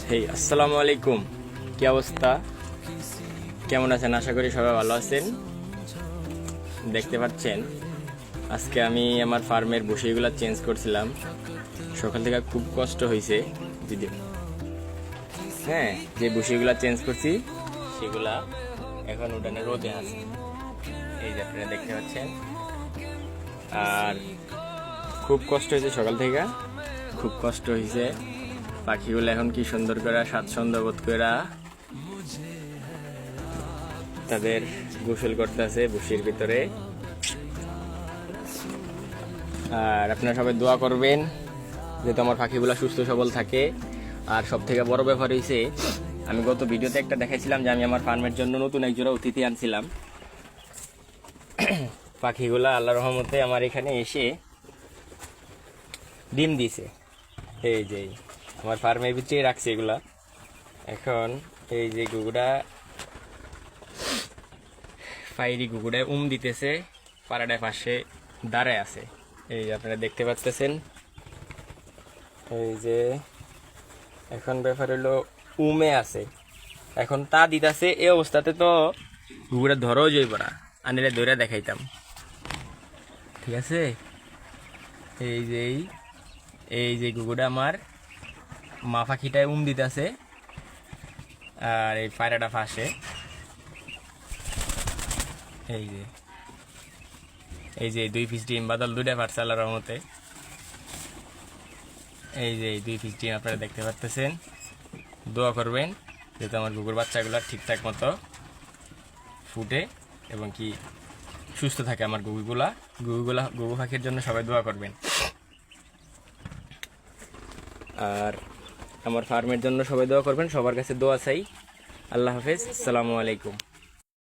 হেই, আসসালামু আলাইকুম। কি অবস্থা? কেমন আছেন? আশা করি সবাই ভালো আছেন। দেখতে পাচ্ছেন আজকে আমি আমার ফার্মের বসিগুলো চেঞ্জ করছিলাম। সকাল থেকে খুব কষ্ট হয়েছে। যদি হ্যাঁ, যে বসিগুলো চেঞ্জ করছি সেগুলা এখন উঠানে রোদে আছে, এই যে আপনারা দেখতে পাচ্ছেন। আর খুব কষ্ট হয়েছে সকাল থেকে, খুব কষ্ট হয়েছে। পাখিগুলো এখন কি সুন্দর করে স্বাচ্ছন্দ্য বোধ করে তাদের গোসল করতেছে বসির ভিতরে। আর আপনারা সবাই দোয়া করবেন যাতে আমার পাখিগুলো সুস্থ সবল থাকে। আর সব থেকে বড় ব্যাপার হয়েছে, আমি গত ভিডিওতে একটা দেখাইছিলাম যে আমি আমার ফার্মের জন্য নতুন এক জোড়া অতিথি আনছিলাম। পাখিগুলা আল্লাহর রহমতে আমার এখানে এসে ডিম দিছে। এই যে আমার ফার্মের ভিতরে রাখছে এগুলা। এখন এই যে গুগুড়া পাইরি গুগুড়ায় দিতেছে, পাড়াটায় পাশে দাঁড়ায় আছে। এই যে আপনারা দেখতে পাচ্ছেন। এই যে এখন ব্যাপার হলো আছে, এখন তা দিতেছে। এই অবস্থাতে তো গুগুড়া ধরেও যাইব না, আনিলে ধরে দেখাইতাম। ঠিক আছে, এই যে এই যে গুগুড়া আমার মা পাখিটায় দিতেছে, আর এই পায়রাটা পাশে। এই যে 2 পিস ডিম বাদল দুইটা পারছে আল্লাহর রহমতে। এই যে 2 পিস ডিম আপনারা দেখতে পাচ্ছেন। দোয়া করবেন যাতে আমার গুগুর বাচ্চাগুলো ঠিকঠাক মতো ফুটে এবং কি সুস্থ থাকে আমার গুগু পাখির জন্য সবাই দোয়া করবেন। আর আমার ফার্মের জন্য সবাই দোয়া করবেন। সবার কাছে দোয়া চাই। আল্লাহ হাফেজ, আসসালামু আলাইকুম।